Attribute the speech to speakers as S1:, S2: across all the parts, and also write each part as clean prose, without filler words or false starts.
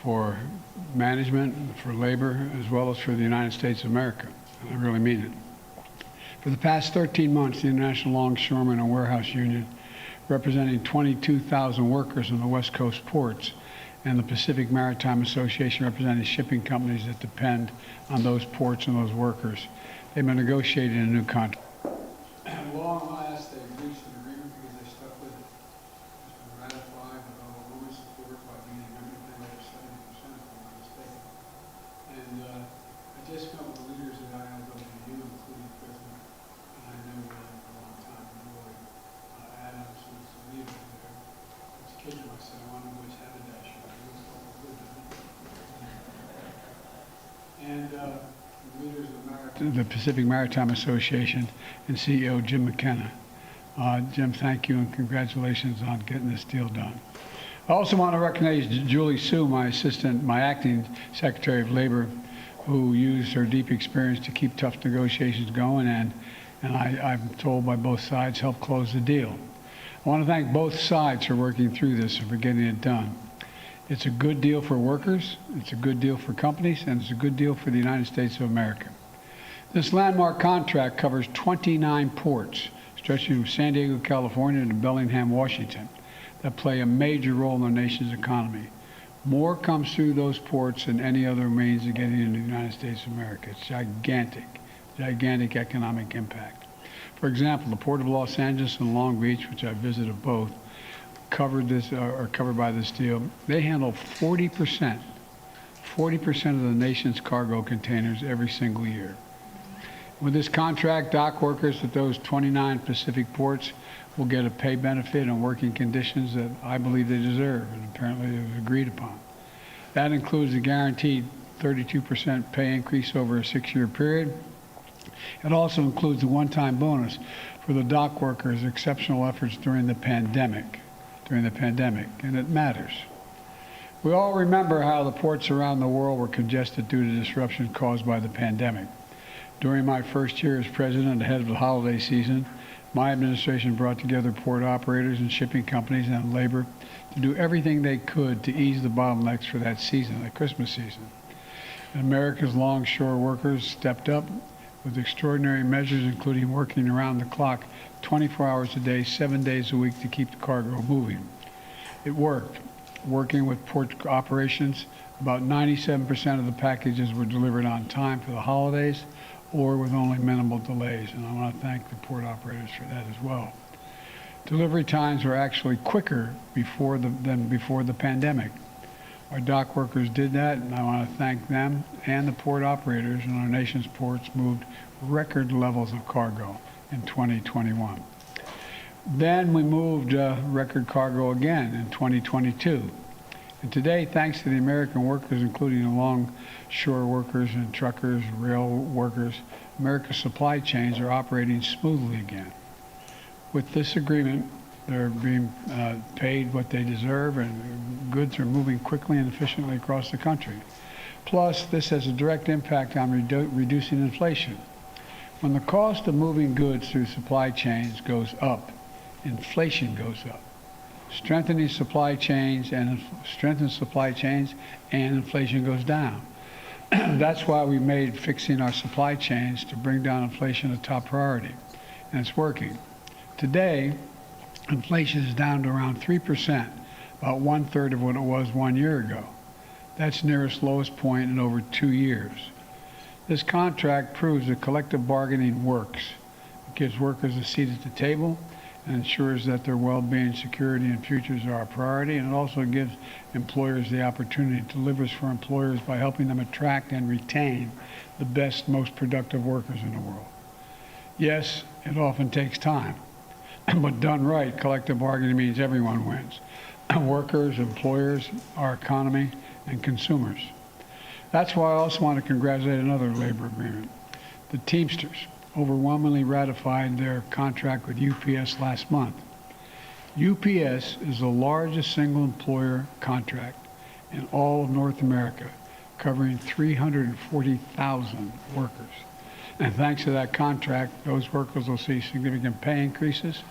S1: for management, for labor, as well as for the United States of America. And I really mean it. For the past 13 months, the International Longshoremen and Warehouse Union, representing 22,000 workers in the West Coast ports, and the Pacific Maritime Association, representing shipping companies that depend on those ports and those workers, they've been negotiating a new contract. At long last, they've reached an agreement because they stuck with it. It's been ratified with overwhelming support by meeting everything over 70%, if I'm not mistaken. And I just met with the leaders of ILWU, including President, and I knew him for a long time, Roy Adams, who's the leader there. I was kidding him, I said, I want to know which Habidash you are. He was all good, and the leaders of the Pacific Maritime Association and CEO Jim McKenna. Jim, thank you and congratulations on getting this deal done. I also want to recognize Julie Sue, my acting Secretary of Labor, who used her deep experience to keep tough negotiations going, and I'm told by both sides helped close the deal. I want to thank both sides for working through this and for getting it done. It's a good deal for workers, it's a good deal for companies, and it's a good deal for the United States of America. This landmark contract covers 29 ports, stretching from San Diego, California to Bellingham, Washington, that play a major role in our nation's economy. More comes through those ports than any other means of getting into the United States of America. It's gigantic, gigantic economic impact. For example, the Port of Los Angeles and Long Beach, which I visited both, are covered by this deal. They handle 40% of the nation's cargo containers every single year. With this contract, dock workers at those 29 Pacific ports will get a pay benefit and working conditions that I believe they deserve, and apparently it was agreed upon. That includes a guaranteed 32% pay increase over a 6-year period. It also includes a one-time bonus for the dock workers' exceptional efforts during the pandemic, and it matters. We all remember how the ports around the world were congested due to disruption caused by the pandemic. During my first year as president, ahead of the holiday season, my administration brought together port operators and shipping companies and labor to do everything they could to ease the bottlenecks for that season, that Christmas season. And America's longshore workers stepped up with extraordinary measures, including working around the clock 24 hours a day, 7 days a week to keep the cargo moving. It worked. Working with port operations, about 97% of the packages were delivered on time for the holidays or with only minimal delays, and I want to thank the port operators for that as well. Delivery times were actually quicker than before the pandemic. Our dock workers did that, and I want to thank them, and the port operators in our nation's ports moved record levels of cargo in 2021. Then we moved record cargo again in 2022. And today, thanks to the American workers, including the longshore workers and truckers, rail workers, America's supply chains are operating smoothly again. With this agreement, they're being paid what they deserve, and goods are moving quickly and efficiently across the country. Plus, this has a direct impact on reducing inflation. When the cost of moving goods through supply chains goes up, inflation goes up. Strengthening supply chains and inflation goes down. That's why we made fixing our supply chains to bring down inflation a top priority, and it's working. Today, inflation is down to around 3%, about 1/3 of what it was 1 year ago. That's near its lowest point in over 2 years. This contract proves that collective bargaining works. It gives workers a seat at the table and ensures that their well-being, security, and futures are a priority, and it also gives employers the opportunity to deliver for employers by helping them attract and retain the best, most productive workers in the world. Yes, it often takes time, but done right, collective bargaining means everyone wins. Workers, employers, our economy, and consumers. That's why I also want to congratulate another labor agreement. The Teamsters overwhelmingly ratified their contract with UPS last month. UPS is the largest single employer contract in all of North America, covering 340,000 workers. And thanks to that contract, those workers will see significant pay increases,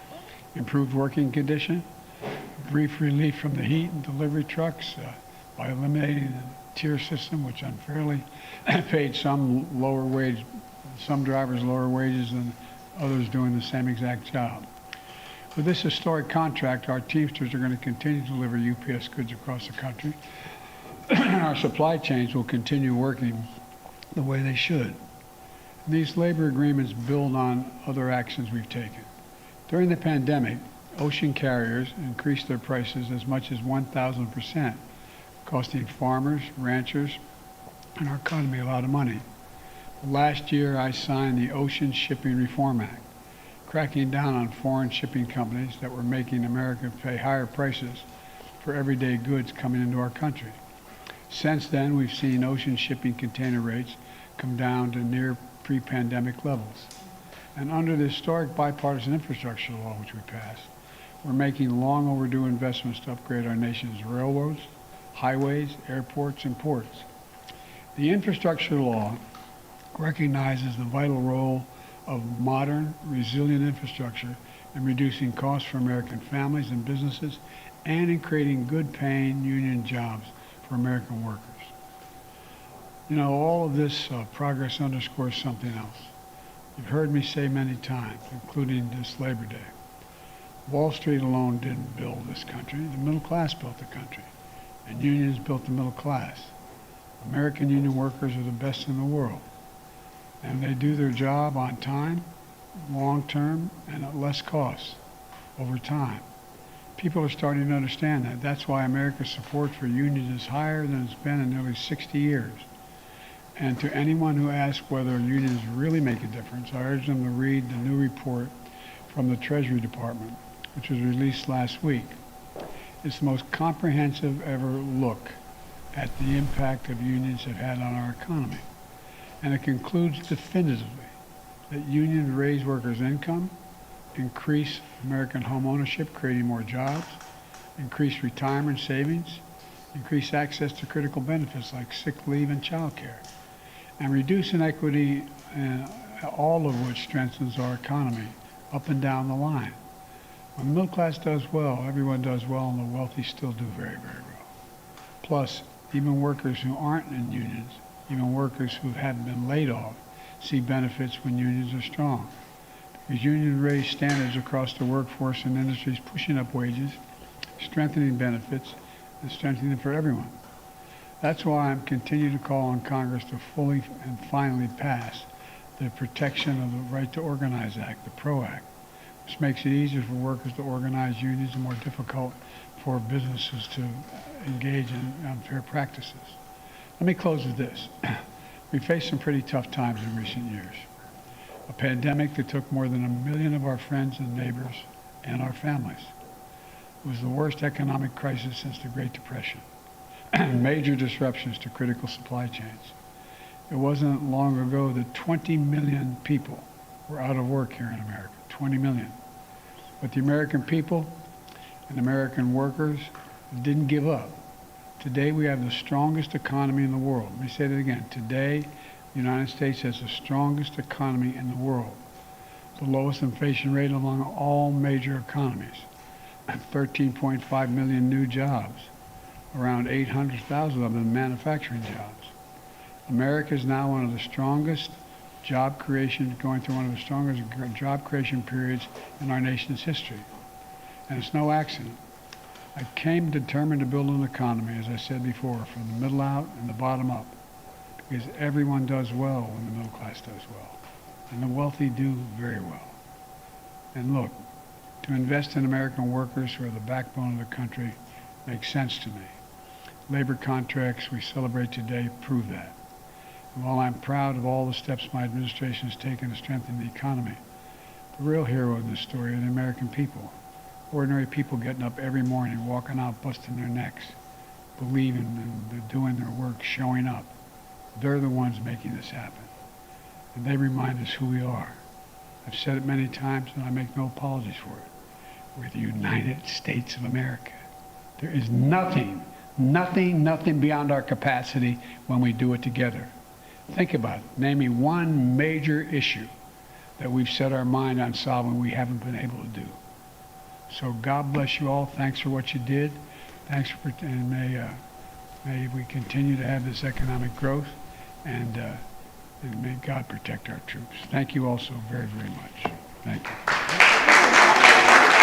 S1: improved working condition, brief relief from the heat in delivery trucks, by eliminating the tier system, which unfairly paid some drivers lower wages than others doing the same exact job. With this historic contract, our Teamsters are going to continue to deliver UPS goods across the country. Our supply chains will continue working the way they should. These labor agreements build on other actions we've taken. During the pandemic, ocean carriers increased their prices as much as 1,000%, costing farmers, ranchers, and our economy a lot of money. Last year, I signed the Ocean Shipping Reform Act, cracking down on foreign shipping companies that were making America pay higher prices for everyday goods coming into our country. Since then, we've seen ocean shipping container rates come down to near pre-pandemic levels. And under the historic bipartisan infrastructure law which we passed, we're making long overdue investments to upgrade our nation's railroads, highways, airports, and ports. The infrastructure law recognizes the vital role of modern, resilient infrastructure in reducing costs for American families and businesses and in creating good-paying union jobs for American workers. You know, all of this progress underscores something else. You've heard me say many times, including this Labor Day. Wall Street alone didn't build this country. The middle class built the country, and unions built the middle class. American union workers are the best in the world, and they do their job on time, long-term, and at less cost over time. People are starting to understand that. That's why America's support for unions is higher than it's been in nearly 60 years. And to anyone who asks whether unions really make a difference, I urge them to read the new report from the Treasury Department, which was released last week. It's the most comprehensive ever look at the impact of unions have had on our economy. And it concludes definitively that unions raise workers' income, increase American home ownership, creating more jobs, increase retirement savings, increase access to critical benefits like sick leave and child care, and reduce inequity, all of which strengthens our economy up and down the line. When the middle class does well, everyone does well, and the wealthy still do very, very well. Plus, even workers who aren't in unions, even workers who haven't been laid off, see benefits when unions are strong. Because unions raise standards across the workforce and industries, pushing up wages, strengthening benefits, and strengthening them for everyone. That's why I'm continuing to call on Congress to fully and finally pass the Protection of the Right to Organize Act, the PRO Act, which makes it easier for workers to organize unions and more difficult for businesses to engage in unfair practices. Let me close with this. We faced some pretty tough times in recent years. A pandemic that took more than 1 million of our friends and neighbors and our families. It was the worst economic crisis since the Great Depression. Major disruptions to critical supply chains. It wasn't long ago that 20 million people were out of work here in America, 20 million. But the American people and American workers didn't give up. Today we have the strongest economy in the world. Let me say that again. Today, the United States has the strongest economy in the world. The lowest inflation rate among all major economies. 13.5 million new jobs. Around 800,000 of them in manufacturing jobs. America is now one of the strongest job creation, going through one of the strongest job creation periods in our nation's history. And it's no accident. I came determined to build an economy, as I said before, from the middle out and the bottom up. Because everyone does well when the middle class does well. And the wealthy do very well. And look, to invest in American workers who are the backbone of the country makes sense to me. Labor contracts we celebrate today prove that. And while I'm proud of all the steps my administration has taken to strengthen the economy, the real hero in this story are the American people. Ordinary people getting up every morning, walking out, busting their necks, believing and they're doing their work, showing up. They're the ones making this happen. And they remind us who we are. I've said it many times and I make no apologies for it. We're the United States of America. There is nothing beyond our capacity when we do it together. Think about it. Name me one major issue that we've set our mind on solving we haven't been able to do. So God bless you all. Thanks for what you did. Thanks for, and may May we continue to have this economic growth, and may God protect our troops. Thank you all so very, very much. Thank you.